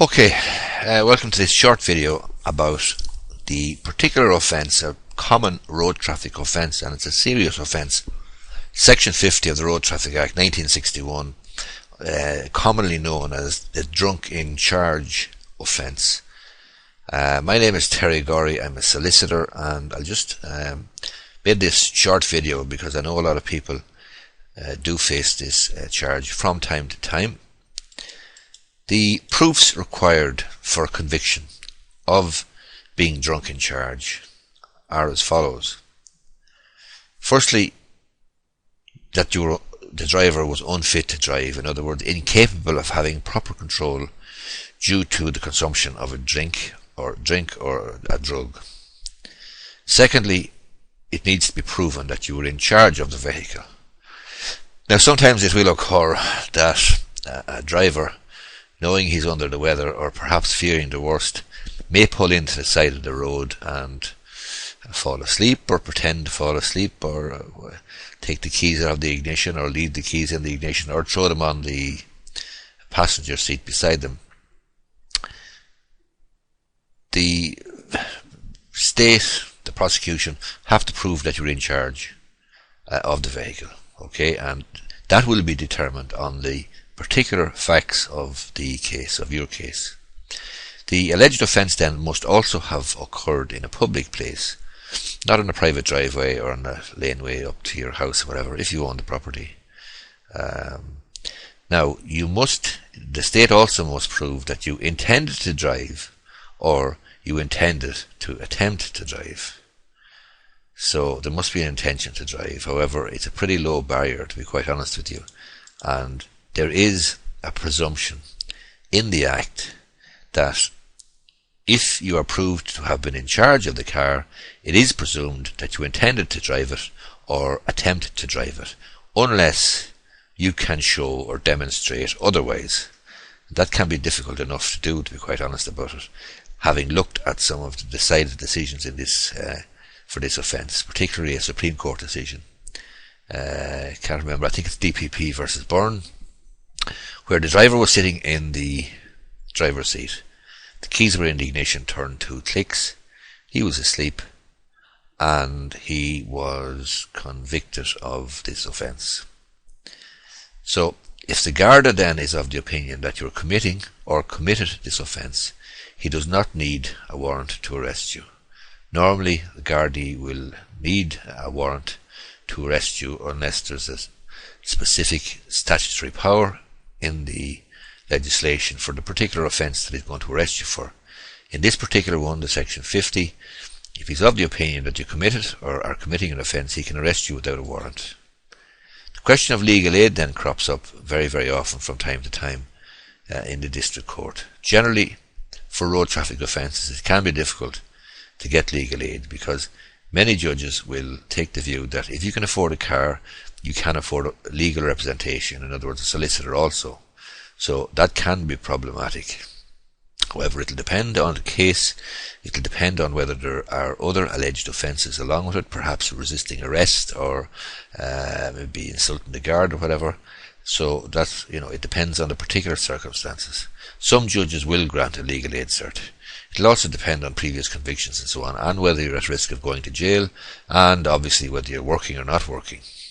Okay, welcome to this short video about the particular offence, a common road traffic offence, and it's a serious offence. Section 50 of the Road Traffic Act 1961, commonly known as the drunk in charge offence. My name is Terry Gorry. I'm a solicitor, and I'll just made this short video because I know a lot of people do face this charge from time to time. The proofs required for conviction of being drunk in charge are as follows. Firstly, that the driver was unfit to drive, in other words, incapable of having proper control due to the consumption of a drink or a drug. Secondly, it needs to be proven that you were in charge of the vehicle. Now, sometimes it will occur that a driver, knowing he's under the weather or perhaps fearing the worst, may pull into the side of the road and fall asleep or pretend to fall asleep, or take the keys out of the ignition, or leave the keys in the ignition, or throw them on the passenger seat beside them. The state, the prosecution, have to prove that you're in charge of the vehicle, okay, and that will be determined on the particular facts of the case, of your case. The alleged offence then must also have occurred in a public place, not in a private driveway or in a laneway up to your house or whatever, if you own the property. Now, the state also must prove that you intended to drive, or you intended to attempt to drive. So there must be an intention to drive. However, it's a pretty low barrier, to be quite honest with you, and there is a presumption in the Act that if you are proved to have been in charge of the car, it is presumed that you intended to drive it or attempt to drive it, unless you can show or demonstrate otherwise. That can be difficult enough to do, to be quite honest about it, having looked at some of the decided decisions in this for this offence, particularly a Supreme Court decision. Can't remember, I think it's DPP versus Byrne, where the driver was sitting in the driver's seat. The keys were in the ignition, turned 2 clicks. He was asleep, and he was convicted of this offence. So, if the Garda then is of the opinion that you're committing or committed this offence, he does not need a warrant to arrest you. Normally, the Gardaí will need a warrant to arrest you unless there's a specific statutory power in the legislation for the particular offence that he's going to arrest you for. In this particular one, the Section 50, if he's of the opinion that you committed or are committing an offence, he can arrest you without a warrant. The question of legal aid then crops up very, very often from time to time in the district court. Generally, for road traffic offences, it can be difficult to get legal aid because many judges will take the view that if you can afford a car, you can afford legal representation, in other words, a solicitor also. So that can be problematic. However, it'll depend on the case. It'll depend on whether there are other alleged offences along with it, perhaps resisting arrest or maybe insulting the guard or whatever. So that's, it depends on the particular circumstances. Some judges will grant a legal aid cert. It'll also depend on previous convictions and so on, and whether you're at risk of going to jail, and obviously whether you're working or not working.